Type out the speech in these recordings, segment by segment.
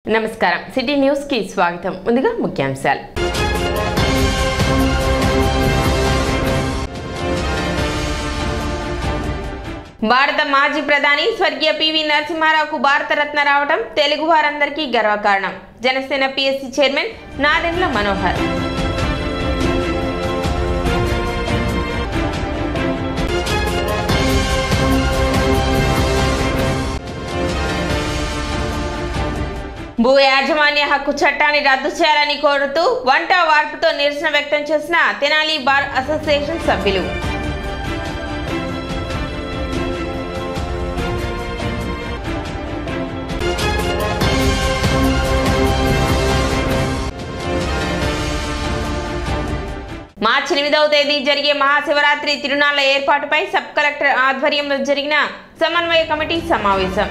నమస్కారం city news కి స్వాగతం ముందుగా ముఖ్యాంశాలు భారత మాజీ ప్రధాని స్వర్గీయ పివి నరసింహారావుకు భారత రత్న రావడం తెలుగు వారందరికీ గర్వకారణం జనసేన పిఎస్సి చైర్మన్ నాదెండ్ల మనోహర్ భూ యాజమాన్య హక్కు చట్టాన్ని రద్దు చేయాలని కోరుతూ వంట వార్పుతో నిరసన వ్యక్తం చేసిన తెనాలి బార్ అసోసియేషన్ సభ్యులు మార్చి 8వ తేదీ జరిగే మహాశివరాత్రి తిరునాళ్ల ఏర్పాటుపై సబ్ కలెక్టర్ ఆధ్వర్యంలో జరిగిన సమన్వయ కమిటీ సమావేశం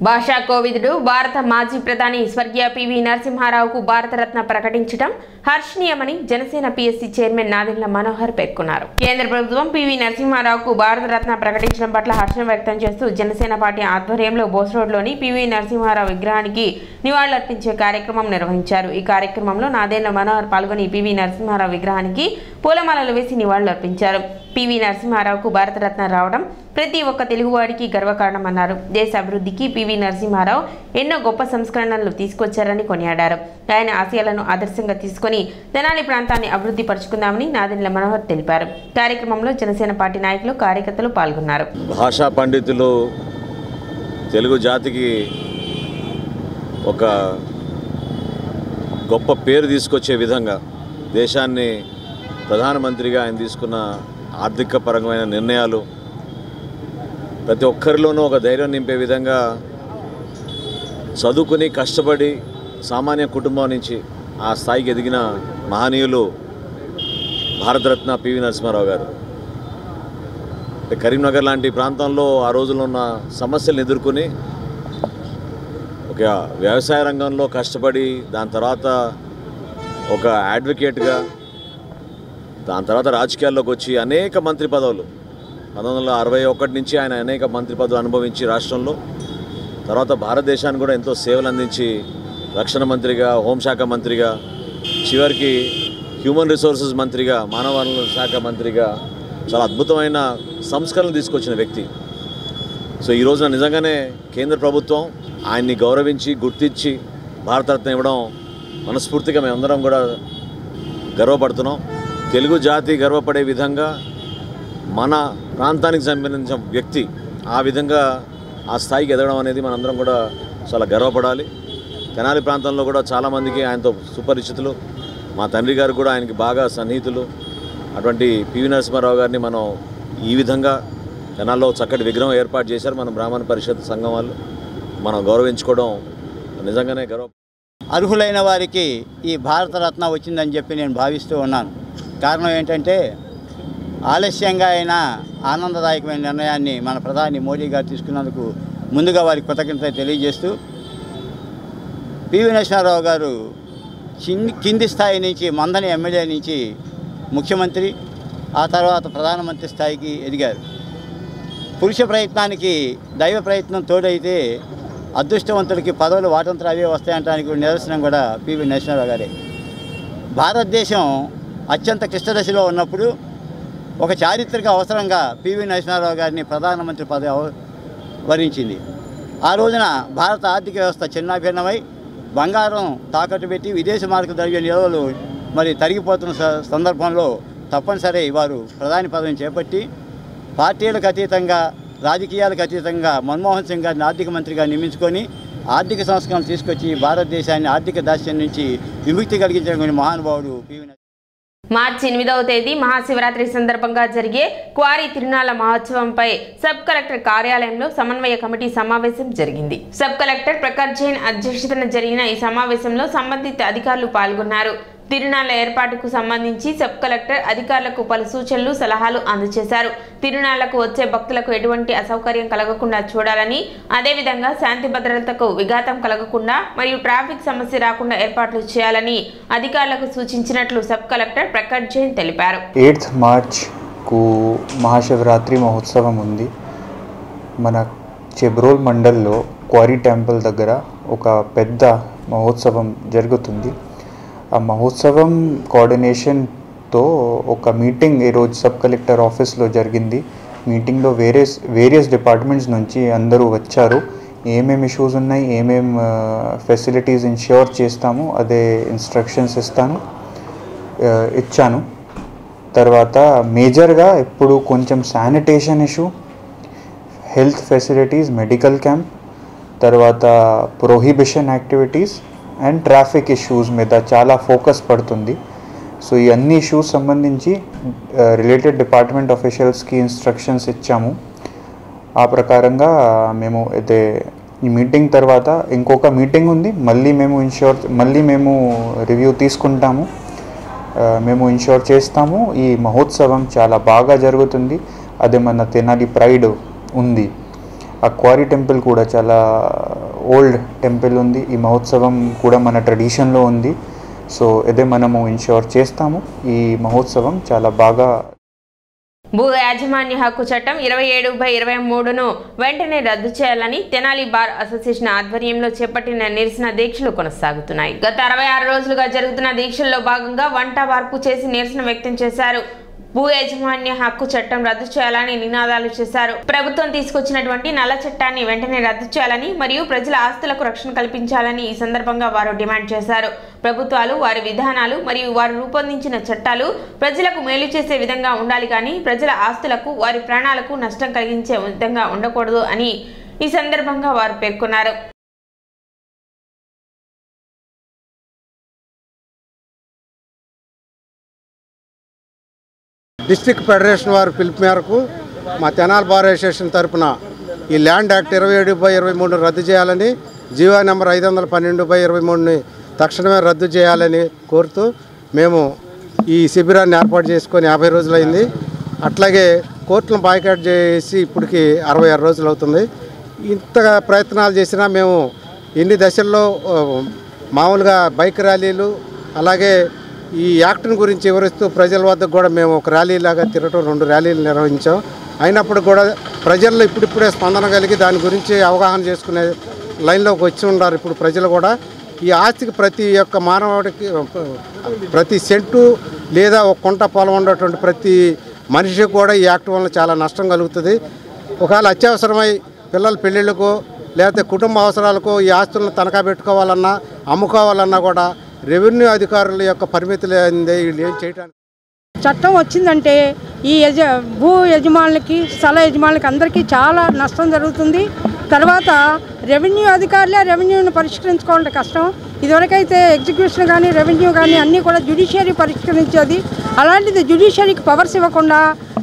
భాషా కోవిదుడు భారత మాజీ ప్రధాని స్వర్గీయ పివి నరసింహారావుకు భారతరత్న ప్రకటించడం హర్షణీయమని జనసేన పిఎస్సి చైర్మన్ నాదెండ్ల మనోహర్ పేర్కొన్నారు. కేంద్ర ప్రభుత్వం పివి నరసింహారావుకు భారతరత్న ప్రకటించడం పట్ల హర్షం వ్యక్తం చేస్తూ జనసేన పార్టీ ఆధ్వర్యంలో బోస్ రోడ్లోని పివి నరసింహారావు విగ్రహానికి నివాళులర్పించే కార్యక్రమం నిర్వహించారు. ఈ కార్యక్రమంలో నాదెండ్ల మనోహర్ పాల్గొని పివి నరసింహారావు విగ్రహానికి పూలమాలలు వేసి నివాళులర్పించారు. పివి నరసింహారావుకు భారతరత్న రావడం ప్రతి ఒక్క తెలుగువాడికి గర్వకారణమన్నారు. దేశ అభివృద్ధికి పివి నరసింహారావు ఎన్నో గొప్ప సంస్కరణలు తీసుకొచ్చారని కొనియాడారు. ఆయన ఆశయాలను ఆదర్శంగా తీసుకుని తెనాలి ప్రాంతాన్ని అభివృద్ధి పరుచుకుందామని నాదెండ్ల మనోహర్ తెలిపారు. కార్యక్రమంలో జనసేన పార్టీ నాయకులు కార్యకర్తలు పాల్గొన్నారు. భాషా పండితులు తెలుగు జాతికి ఒక గొప్ప పేరు తీసుకొచ్చే విధంగా దేశాన్ని ప్రధానమంత్రిగా ఆయన తీసుకున్న ఆర్థిక పరమైన నిర్ణయాలు ప్రతి ఒక్కరిలోనూ ఒక ధైర్యం నింపే విధంగా చదువుకుని కష్టపడి సామాన్య కుటుంబం నుంచి ఆ స్థాయికి ఎదిగిన మహనీయులు భారతరత్న పివి నరసింహారావు గారు. కరీంనగర్ లాంటి ప్రాంతంలో ఆ రోజుల్లో ఉన్న సమస్యలను ఎదుర్కొని ఒక వ్యవసాయ రంగంలో కష్టపడి దాని తర్వాత ఒక అడ్వకేట్గా దాని తర్వాత రాజకీయాల్లోకి వచ్చి అనేక మంత్రి పదవులు 1961 నుంచి ఆయన అనేక మంత్రి పదవులు అనుభవించి రాష్ట్రంలో తర్వాత భారతదేశానికి కూడా ఎంతో సేవలు అందించి రక్షణ మంత్రిగా హోంశాఖ మంత్రిగా చివరికి హ్యూమన్ రిసోర్సెస్ మంత్రిగా మానవ వనరుల శాఖ మంత్రిగా చాలా అద్భుతమైన సంస్కరణలు తీసుకొచ్చిన వ్యక్తి. సో ఈ రోజున నిజంగానే కేంద్ర ప్రభుత్వం ఆయన్ని గౌరవించి గుర్తించి భారతరత్న ఇవ్వడం మనస్ఫూర్తిగా మేమందరం కూడా గర్వపడుతున్నాం. తెలుగు జాతి గర్వపడే విధంగా మన ప్రాంతానికి సంబంధించిన వ్యక్తి ఆ విధంగా ఆ స్థాయికి ఎదగడం అనేది మనందరం కూడా చాలా గర్వపడాలి. తెనాలి ప్రాంతంలో కూడా చాలామందికి ఆయనతో సుపరిచితులు, మా తండ్రి గారు కూడా ఆయనకి బాగా సన్నిహితులు. అటువంటి పివి నరసింహారావు గారిని మనం ఈ విధంగా తెనాల్లో చక్కటి విగ్రహం ఏర్పాటు చేశారు మన బ్రాహ్మణ పరిషత్ సంఘం వాళ్ళు. మనం గౌరవించుకోవడం నిజంగానే అర్హులైన వారికి ఈ భారతరత్న వచ్చిందని చెప్పి నేను భావిస్తూ ఉన్నాను. కారణం ఏంటంటే ఆలస్యంగా అయినా ఆనందదాయకమైన నిర్ణయాన్ని మన ప్రధాని మోడీ గారు తీసుకున్నందుకు ముందుగా వారికి కృతజ్ఞత తెలియజేస్తూ పివి నరసింహారావు గారు కింది స్థాయి నుంచి మందని ఎమ్మెల్యే నుంచి ముఖ్యమంత్రి ఆ తర్వాత ప్రధానమంత్రి స్థాయికి ఎదిగారు. పురుష ప్రయత్నానికి దైవ ప్రయత్నం తోడైతే అదృష్టవంతుడికి పదవులు వాటంతర అవే వస్తాయంటానికి నిదర్శనం కూడా పివి నరసింహారావు గారే. భారతదేశం అత్యంత క్లిష్టదశలో ఉన్నప్పుడు ఒక చారిత్రక అవసరంగా పివి నరసింహారావు గారిని ప్రధానమంత్రి పదవి వరించింది. ఆ రోజున భారత ఆర్థిక వ్యవస్థ చిన్నాభిన్నమై బంగారం తాకట్టు పెట్టి విదేశీ మార్గ ద్రవ్య నిల్వలు తరిగిపోతున్న సందర్భంలో తప్పనిసరి వారు ప్రధాని పదవిని చేపట్టి పార్టీలకు అతీతంగా రాజకీయాలకు అతీతంగా మన్మోహన్ సింగ్ గారిని ఆర్థిక మంత్రిగా నియమించుకొని ఆర్థిక సంస్కరణలు తీసుకొచ్చి భారతదేశాన్ని ఆర్థిక దాస్యం నుంచి విముక్తి కలిగించిన మహానుభావుడు పివి. మార్చి 8వ తేదీ మహాశివరాత్రి సందర్భంగా జరిగే క్వారీ తిరునాళ్ల మహోత్సవంపై సబ్ కలెక్టర్ కార్యాలయంలో సమన్వయ కమిటీ సమావేశం జరిగింది. సబ్ కలెక్టర్ ప్రకాష్ జైన్ అధ్యక్షతన జరిగిన ఈ సమావేశంలో సంబంధిత అధికారులు పాల్గొన్నారు. తిరునాళ్ల ఏర్పాటుకు సంబంధించి సబ్ కలెక్టర్ అధికారులకు పలు సూచనలు సలహాలు అందజేశారు. తిరునాళ్లకు వచ్చే భక్తులకు ఎటువంటి అసౌకర్యం కలగకుండా చూడాలని, అదేవిధంగా శాంతి భద్రతలకు విఘాతం కలగకుండా మరియు ట్రాఫిక్ సమస్య రాకుండా ఏర్పాట్లు చేయాలని అధికారులకు సూచించినట్లు సబ్ కలెక్టర్ ప్రకాష్ జైన్ తెలిపారు. 8th మార్చ్ కు మహాశివరాత్రి మహోత్సవం ఉంది. మన చెబ్రోల్ మండల్లో క్వారీ టెంపుల్ దగ్గర ఒక పెద్ద మహోత్సవం జరుగుతుంది. ఆ మహోత్సవం కోఆర్డినేషన్తో ఒక మీటింగ్ ఈరోజు సబ్ కలెక్టర్ ఆఫీస్లో జరిగింది. మీటింగ్లో వేరియస్ డిపార్ట్మెంట్స్ నుంచి అందరూ వచ్చారు. ఏమేమి ఇష్యూస్ ఉన్నాయి, ఏమేమి ఫెసిలిటీస్ ఇన్ష్యూర్ చేస్తాము అదే ఇన్స్ట్రక్షన్స్ ఇచ్చాను. తర్వాత మేజర్గా ఇప్పుడు కొంచెం sanitation issue, health facilities, medical camp, తర్వాత prohibition activities and traffic issues మీద చాలా ఫోకస్ పడుతుంది. సో ఈ అన్ని ఇష్యూస్ సంబంధించి రిలేటెడ్ డిపార్ట్మెంట్ ఆఫీషియల్స్కి ఇన్స్ట్రక్షన్స్ ఇచ్చాము. ఆ ప్రకారంగా మేము అయితే ఈ మీటింగ్ తర్వాత ఇంకొక మీటింగ్ ఉంది. మళ్ళీ మేము రివ్యూ తీసుకుంటాము, మేము ఇన్ష్యూర్ చేస్తాము. ఈ మహోత్సవం చాలా బాగా జరుగుతుంది. అదే మన తెనాలి ప్రైడ్ ఉంది. ఆ క్వారీ టెంపుల్ కూడా చాలా ఓల్డ్ టెంపుల్ ఉంది. ఈ మహోత్సవం కూడా మన ట్రెడిషన్లో ఉంది. సో ఇదే మనము ఇన్ష్యూర్ చేస్తాము. ఈ మహోత్సవం చాలా బాగా. భూ యాజమాన్య హక్కు చట్టం 27/23ను వెంటనే రద్దు చేయాలని తెనాలి బార్ అసోసియేషన్ ఆధ్వర్యంలో చేపట్టిన నిరసన దీక్షలు కొనసాగుతున్నాయి. గత 66 రోజులుగా జరుగుతున్న దీక్షల్లో భాగంగా వంట వార్పు చేసి నిరసన వ్యక్తం చేశారు. భూ యాజమాన్య హక్కు చట్టం రద్దు చేయాలని నినాదాలు చేశారు. ప్రభుత్వం తీసుకొచ్చినటువంటి నల్ల చట్టాన్ని వెంటనే రద్దు చేయాలని మరియు ప్రజల ఆస్తులకు రక్షణ కల్పించాలని ఈ సందర్భంగా వారు డిమాండ్ చేశారు. ప్రభుత్వాలు వారి విధానాలు మరియు వారు రూపొందించిన చట్టాలు ప్రజలకు మేలు చేసే విధంగా ఉండాలి కానీ ప్రజల ఆస్తులకు వారి ప్రాణాలకు నష్టం కలిగించే విధంగా ఉండకూడదు అని ఈ సందర్భంగా వారు పేర్కొన్నారు. డిస్ట్రిక్ట్ ఫెడరేషన్ వారి పిలుపు మేరకు మా తెనాలి బార్ అసోసియేషన్ తరఫున ఈ ల్యాండ్ యాక్ట్ 27/23 రద్దు చేయాలని, జీవో నెంబర్ 512/23ని తక్షణమే రద్దు చేయాలని కోరుతూ మేము ఈ శిబిరాన్ని ఏర్పాటు చేసుకొని 50 రోజులైంది. అట్లాగే కోర్టులను బాయ్కాట్ చేసి ఇప్పటికి 66 రోజులు అవుతుంది. ఇంతగా ప్రయత్నాలు చేసినా మేము ఎన్ని దశల్లో మామూలుగా బైక్ ర్యాలీలు, అలాగే ఈ యాక్ట్ని గురించి వివరిస్తూ ప్రజల వద్దకు కూడా మేము ఒక ర్యాలీలాగా తిరగటం 2 ర్యాలీలు నిర్వహించాం. అయినప్పుడు కూడా ప్రజల్లో ఇప్పుడిప్పుడే స్పందన కలిగి దాని గురించి అవగాహన చేసుకునే లైన్లోకి వచ్చి ఉన్నారు. ఇప్పుడు ప్రజలు కూడా ఈ ఆస్తికి ప్రతి ఒక్క మానవుడికి ప్రతి సెంటు లేదా ఒక కుంట పొలం ఉన్నటువంటి ప్రతి మనిషికి కూడా ఈ యాక్ట్ వల్ల చాలా నష్టం కలుగుతుంది. ఒకవేళ అత్యవసరమై పిల్లల పెళ్ళిళ్ళకు లేకపోతే కుటుంబ అవసరాలకు ఈ ఆస్తులను తనఖా పెట్టుకోవాలన్నా అమ్ముకోవాలన్నా కూడా రెవెన్యూ అధికారుల యొక్క పరిమితులు వీళ్ళు ఏం చేయడానికి. చట్టం వచ్చిందంటే ఈ భూ యజమానులకి, స్థల యజమానులకి అందరికీ చాలా నష్టం జరుగుతుంది. తర్వాత రెవెన్యూ అధికారులే రెవెన్యూని పరిష్కరించుకోవడం కష్టం. ఇదివరకైతే ఎగ్జిక్యూషన్ కానీ రెవెన్యూ కానీ అన్నీ కూడా జ్యుడిషియరీ పరిష్కరించేది. అలాంటిది జ్యుడిషియరీకి పవర్స్ ఇవ్వకుండా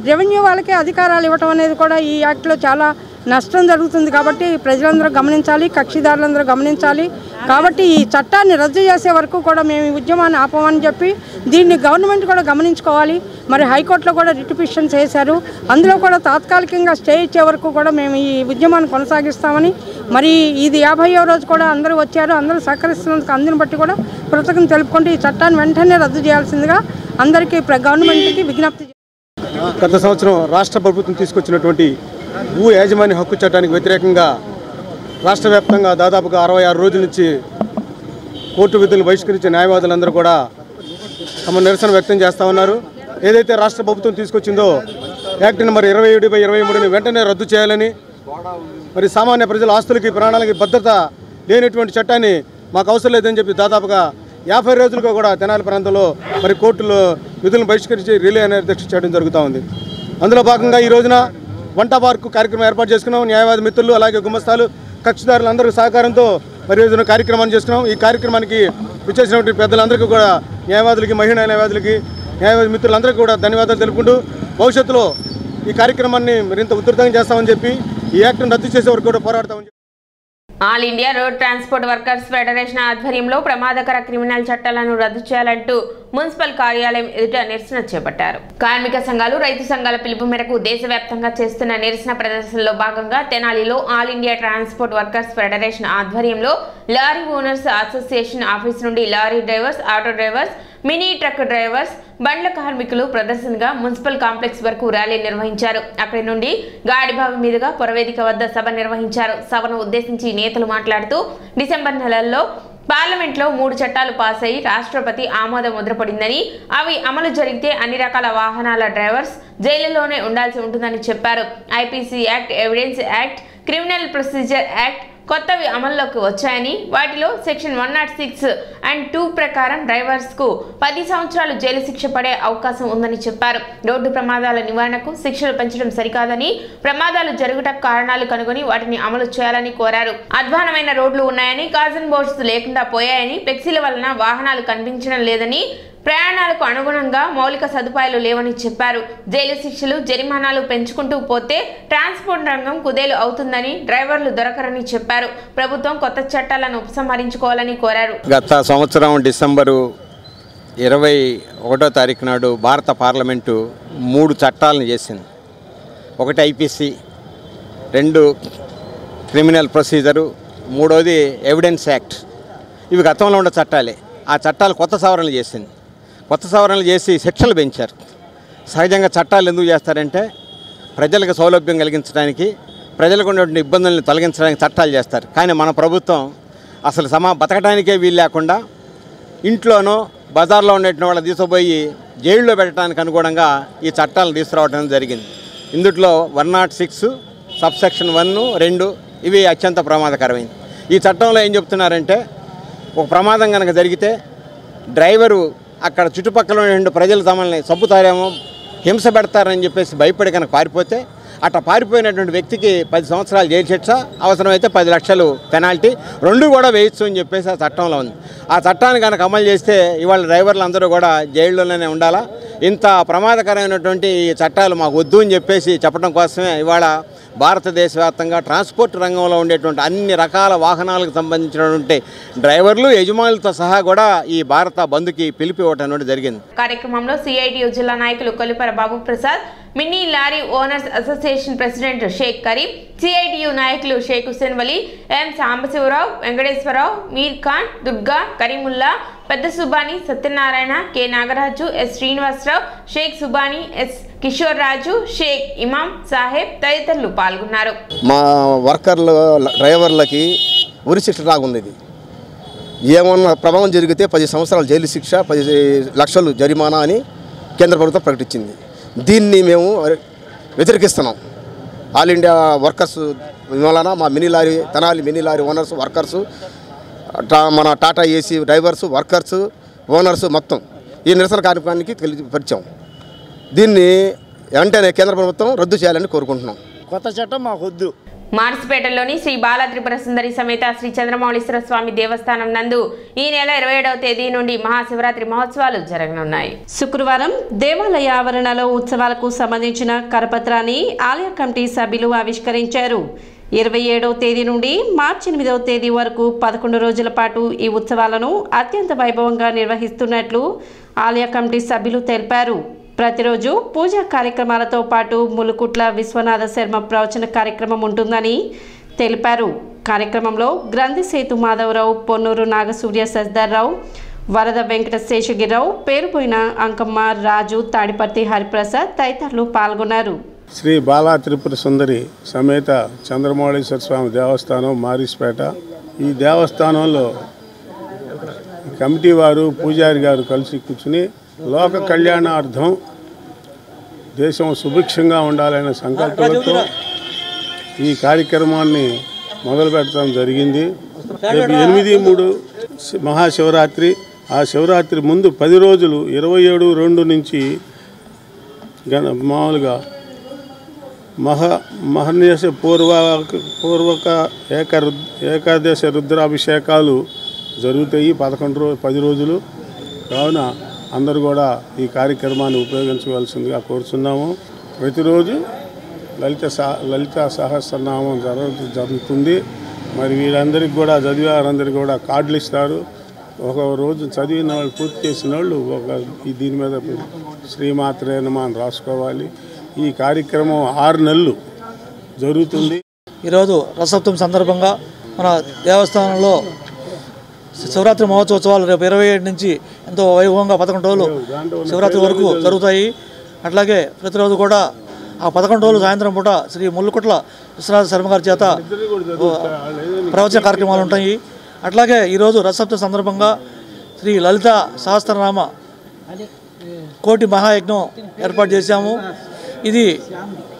రెవెన్యూ వాళ్ళకే అధికారాలు ఇవ్వటం అనేది కూడా ఈ యాక్ట్లో చాలా నష్టం జరుగుతుంది. కాబట్టి ప్రజలందరూ గమనించాలి, కక్షిదారులందరూ గమనించాలి. కాబట్టి ఈ చట్టాన్ని రద్దు చేసే వరకు కూడా మేము ఈ ఉద్యమాన్ని ఆపమని చెప్పి దీన్ని గవర్నమెంట్ కూడా గమనించుకోవాలి. మరి హైకోర్టులో కూడా రిట్ పిటిషన్స్ వేశారు. అందులో కూడా తాత్కాలికంగా స్టే ఇచ్చే వరకు కూడా మేము ఈ ఉద్యమాన్ని కొనసాగిస్తామని, మరి ఇది 50వ రోజు కూడా అందరూ వచ్చారు. అందరూ సహకరిస్తున్నందుకు అందరిని బట్టి కూడా కృతజ్ఞత తెలుపుకుంటూ ఈ చట్టాన్ని వెంటనే రద్దు చేయాల్సిందిగా అందరికీ గవర్నమెంట్కి విజ్ఞప్తి. గత సంవత్సరం రాష్ట్ర ప్రభుత్వం తీసుకొచ్చినటువంటి భూ యాజమాన్య హక్కు చట్టానికి వ్యతిరేకంగా రాష్ట్ర వ్యాప్తంగా దాదాపుగా 66 రోజుల నుంచి కోర్టు విధులను బహిష్కరించే న్యాయవాదులందరూ కూడా తమ నిరసన వ్యక్తం చేస్తూ ఉన్నారు. ఏదైతే రాష్ట్ర ప్రభుత్వం తీసుకొచ్చిందో యాక్ట్ నెంబర్ 27/23ని వెంటనే రద్దు చేయాలని, మరి సామాన్య ప్రజల ఆస్తులకి ప్రాణాలకి భద్రత లేనటువంటి చట్టాన్ని మాకు అవసరం లేదని చెప్పి దాదాపుగా 50 రోజులుగా కూడా తెనాలి ప్రాంతంలో మరి కోర్టులో విధులను బహిష్కరించి రిలే అనేది దీక్ష చేయడం జరుగుతూ ఉంది. అందులో భాగంగా ఈ రోజున వంట పార్కు కార్యక్రమం ఏర్పాటు చేసుకున్నాం. న్యాయవాది మిత్రులు అలాగే గుమస్తాలు కక్షిదారులు అందరూ సహకారంతో మరి రోజున కార్యక్రమాన్ని చేసుకున్నాం. ఈ కార్యక్రమానికి విచ్చేసినటువంటి పెద్దలందరికీ కూడా న్యాయవాదులకి, మహిళా న్యాయవాదులకి, న్యాయవాది మిత్రులందరికీ కూడా ధన్యవాదాలు తెలుపుకుంటూ భవిష్యత్తులో ఈ కార్యక్రమాన్ని మరింత ఉధృతంగా చేస్తామని చెప్పి ఈ యాక్ట్ను రద్దు చేసే వరకు కూడా పోరాడతామని చెప్పి all India road transport workers federation ఆధ్వర్యంలో ప్రమాదకర క్రిమినల్ చట్టాలను రద్దు చేయాలంటూ మున్సిపల్ కార్యాలయం ఎదుట నిరసన చేపట్టారు. కార్మిక సంఘాలు, రైతు సంఘాల పిలుపు మేరకు దేశవ్యాప్తంగా చేస్తున్న నిరసన ప్రదర్శనలో భాగంగా తెనాలిలో all India transport workers federation ఆధ్వర్యంలో లారీ ఓనర్స్ అసోసియేషన్ ఆఫీస్ నుండి lorry drivers, auto drivers, mini truck drivers, బండ్ల కార్మికులు ప్రదర్శనగా మున్సిపల్ కాంప్లెక్స్ వరకు ర్యాలీ నిర్వహించారు. అక్కడి నుండి గాడిబావి మీదుగా పురవేదిక వద్ద సభ నిర్వహించారు. సభను ఉద్దేశించి నేతలు మాట్లాడుతూ డిసెంబర్ నెలల్లో పార్లమెంట్లో 3 చట్టాలు పాస్ అయ్యి రాష్ట్రపతి ఆమోద ముద్రపడిందని, అవి అమలు జరిగితే అన్ని రకాల వాహనాల డ్రైవర్స్ జైలులోనే ఉండాల్సి ఉంటుందని చెప్పారు. IPC act, evidence act, criminal procedure act కొత్తవి అమల్లోకి వచ్చాయని, వాటిలో సెక్షన్ 106 and 2 ప్రకారం డ్రైవర్స్ కు 10 సంవత్సరాలు జైలు శిక్ష పడే అవకాశం ఉందని చెప్పారు. రోడ్డు ప్రమాదాల నివారణకు శిక్షలు పెంచడం సరికాదని, ప్రమాదాలు జరుగుటకు కారణాలు కనుగొని వాటిని అమలు చేయాలని కోరారు. అధ్వానమైన రోడ్లు ఉన్నాయని, కాజన్ బోర్డ్స్ లేకుండా పోయాయని, ఫ్లెక్సీల వలన వాహనాలు కనిపించడం లేదని, ప్రయాణాలకు అనుగుణంగా మౌలిక సదుపాయాలు లేవని చెప్పారు. జైలు శిక్షలు, జరిమానాలు పెంచుకుంటూ పోతే ట్రాన్స్పోర్ట్ రంగం కుదేలు అవుతుందని, డ్రైవర్లు దొరకరని చెప్పారు. ప్రభుత్వం కొత్త చట్టాలను ఉపసంహరించుకోవాలని కోరారు. గత సంవత్సరం డిసెంబరు 21వ తారీఖు నాడు భారత పార్లమెంటు 3 చట్టాలను చేసింది. ఒకటి ఐపీసీ, 2 క్రిమినల్ ప్రొసీజరు, 3వది ఎవిడెన్స్ యాక్ట్. ఇవి గతంలో ఉన్న చట్టాలే. ఆ చట్టాలు కొత్త సవరణలు చేసింది. కొత్త సవరణలు చేసి శిక్షలు పెంచారు. సహజంగా చట్టాలు ఎందుకు చేస్తారంటే ప్రజలకు సౌలభ్యం కలిగించడానికి, ప్రజలకు ఉన్నటువంటి ఇబ్బందులను తొలగించడానికి చట్టాలు చేస్తారు. కానీ మన ప్రభుత్వం అసలు బతకడానికే వీలు లేకుండా ఇంట్లోనో బజార్లో ఉండేటువంటి వాళ్ళని తీసుకుపోయి జైల్లో పెట్టడానికి అనుగుణంగా ఈ చట్టాలను తీసుకురావడం జరిగింది. ఇందులో 106 సబ్సెక్షన్ 1, 2 ఇవి అత్యంత ప్రమాదకరమైనవి. ఈ చట్టంలో ఏం చెప్తున్నారంటే, ఒక ప్రమాదం కనుక జరిగితే డ్రైవరు అక్కడ చుట్టుపక్కల ఉన్న ప్రజలు తమల్ని చంపుతారేమో, హింస పెడతారని చెప్పేసి భయపడి కనుక పారిపోతే, అట్లా పారిపోయినటువంటి వ్యక్తికి 10 సంవత్సరాలు జైలు శిక్ష, అవసరమైతే 10 లక్షలు పెనాల్టీ, 2 కూడా వేయచ్చు అని చెప్పేసి ఆ చట్టంలో ఉంది. ఆ చట్టాన్ని కనుక అమలు చేస్తే ఇవాళ డ్రైవర్లు అందరూ కూడా జైల్లోనే ఉండాలా. ఇంత ప్రమాదకరమైనటువంటి ఈ చట్టాలు మాకు వద్దు అని చెప్పేసి చెప్పడం కోసమే ఇవాళ భారతదేశ వ్యాప్తంగా ట్రాన్స్పోర్ట్ రంగంలో ఉండేటువంటి అన్ని రకాల వాహనాలకు సంబంధించినటువంటి డ్రైవర్లు, యజమానులతో సహా కూడా ఈ భారత బంద్కి పిలుపు ఇవ్వడం జరిగింది. కార్యక్రమంలో సిఐటియు జిల్లా నాయకులు Kolipara Babu Prasad, mini lorry owners association president Shaik Karim, CITU నాయకులు షేక్ హుసేన్ వలీ, ఎం సాంబశివరావు, వెంకటేశ్వరరావు, మీర్ ఖాన్, దుర్గా, కరీముల్లా, పెద్ద Subani, Satyanarayana, K Nagaraju, S Srinivasa Rao, Shaik Subani, S Kishore Raju, Shaik Imam Saheb తదితరులు పాల్గొన్నారు. మా వర్కర్లు, డ్రైవర్లకి ఉరి శిక్ష లాగుంది. ఇది ఏమన్నా ప్రభావం జరిగితే 10 సంవత్సరాల జైలు శిక్ష, 10 లక్షలు జరిమానా అని కేంద్ర ప్రభుత్వం ప్రకటించింది. దీన్ని మేము వ్యతిరేకిస్తున్నాం. ఆల్ ఇండియా వర్కర్స్ వలన మా Tenali mini lorry owners, workers, మన Tata AC drivers, workers, owners మొత్తం ఈ నిరసన కార్యక్రమానికి పరిచాం. దీన్ని వెంటనే కేంద్ర ప్రభుత్వం రద్దు చేయాలని కోరుకుంటున్నాం. కొత్త చట్టం మాకు వద్దు. మార్చిపేటలోని శ్రీ బాల త్రిపుర సుందరి సమేత శ్రీ చంద్రమౌళీశ్వర స్వామి దేవస్థానం నందు ఈ నెల 27వ తేదీ నుండి మహాశివరాత్రి మహోత్సవాలు జరగనున్నాయి. శుక్రవారం దేవాలయ ఆవరణలో ఉత్సవాలకు సంబంధించిన కరపత్రాన్ని ఆలయ కమిటీ సభ్యులు ఆవిష్కరించారు. 27వ తేదీ నుండి మార్చి 8వ తేదీ వరకు 11 రోజుల పాటు ఈ ఉత్సవాలను అత్యంత వైభవంగా నిర్వహిస్తున్నట్లు ఆలయ కమిటీ సభ్యులు తెలిపారు. ప్రతిరోజు పూజా కార్యక్రమాలతో పాటు ములుకుట్ల విశ్వనాథ శర్మ ప్రవచన కార్యక్రమం ఉంటుందని తెలిపారు. కార్యక్రమంలో గ్రంథిసేతు మాధవరావు, పొన్నూరు నాగసూర్య సజ్దార్రావు, వరద వెంకట శేషగిరిరావు, పేరుపోయిన అంకమ్మ, రాజు, తాడిపర్తి హరిప్రసాద్ తదితరులు పాల్గొన్నారు. శ్రీ బాలా త్రిపుర సుందరి సమేత చంద్రమౌళీశ్వర స్వామి దేవస్థానం మారిస్పేట. ఈ దేవస్థానంలో కమిటీ వారు, పూజారి గారు కలిసి కూర్చుని లోక కళ్యాణార్థం దేశం సుభిక్షంగా ఉండాలనే సంకల్పంతో ఈ కార్యక్రమాన్ని మొదలు పెట్టడం జరిగింది. రేపు 8/3 మహాశివరాత్రి. ఆ శివరాత్రి ముందు 10 రోజులు 27/2 నుంచి మామూలుగా మహర్నిశ పూర్వక ఏకాదశ రుద్రాభిషేకాలు జరుగుతాయి 10 రోజులు. కావున అందరూ కూడా ఈ కార్యక్రమాన్ని ఉపయోగించవలసిందిగా కోరుతున్నాము. ప్రతిరోజు లలిత సహస్రనామం జరుగుతుంది. మరి వీళ్ళందరికీ కూడా చదివారందరికీ కూడా కార్డులు ఇస్తారు. ఒక రోజు చదివిన వాళ్ళు పూర్తి చేసిన వాళ్ళు దీని మీద శ్రీమాత్రే నమః అని రాసుకోవాలి. ఈ కార్యక్రమం 6 నెలలు జరుగుతుంది. ఈరోజు రథసప్తమి సందర్భంగా మన దేవస్థానంలో శివరాత్రి మహోత్సవాలు రేపు 27 నుంచి ఎంతో వైభవంగా 11 రోజులు శివరాత్రి వరకు జరుగుతాయి. అట్లాగే ప్రతిరోజు కూడా ఆ 11 రోజులు సాయంత్రం పూట శ్రీ ముల్లుకుట్ల విశ్వనాథ శర్మ గారి చేత ప్రవచన కార్యక్రమాలు ఉంటాయి. అట్లాగే ఈరోజు రథసప్తమి సందర్భంగా శ్రీ లలిత సహస్రనామ కోటి మహాయజ్ఞం ఏర్పాటు చేశాము. ఇది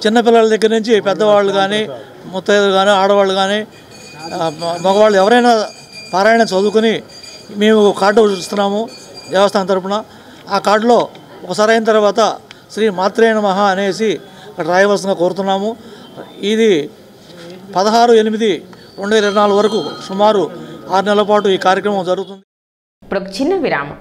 చిన్నపిల్లల దగ్గర నుంచి పెద్దవాళ్ళు కానీ ముత్తైదులు కానీ ఆడవాళ్ళు కానీ మగవాళ్ళు ఎవరైనా పారాయణ చదువుకుని మేము కార్డు ఇస్తున్నాము దేవస్థానం తరపున. ఆ కార్డులో ఒకసారి అయిన తర్వాత శ్రీ మాత్రే నమః అనేసి అక్కడ రాయవలసిందిగా కోరుతున్నాము. ఇది 16/8/2024 వరకు సుమారు 6 నెలల పాటు ఈ కార్యక్రమం జరుగుతుంది. ఇప్పుడు చిన్న విరామం.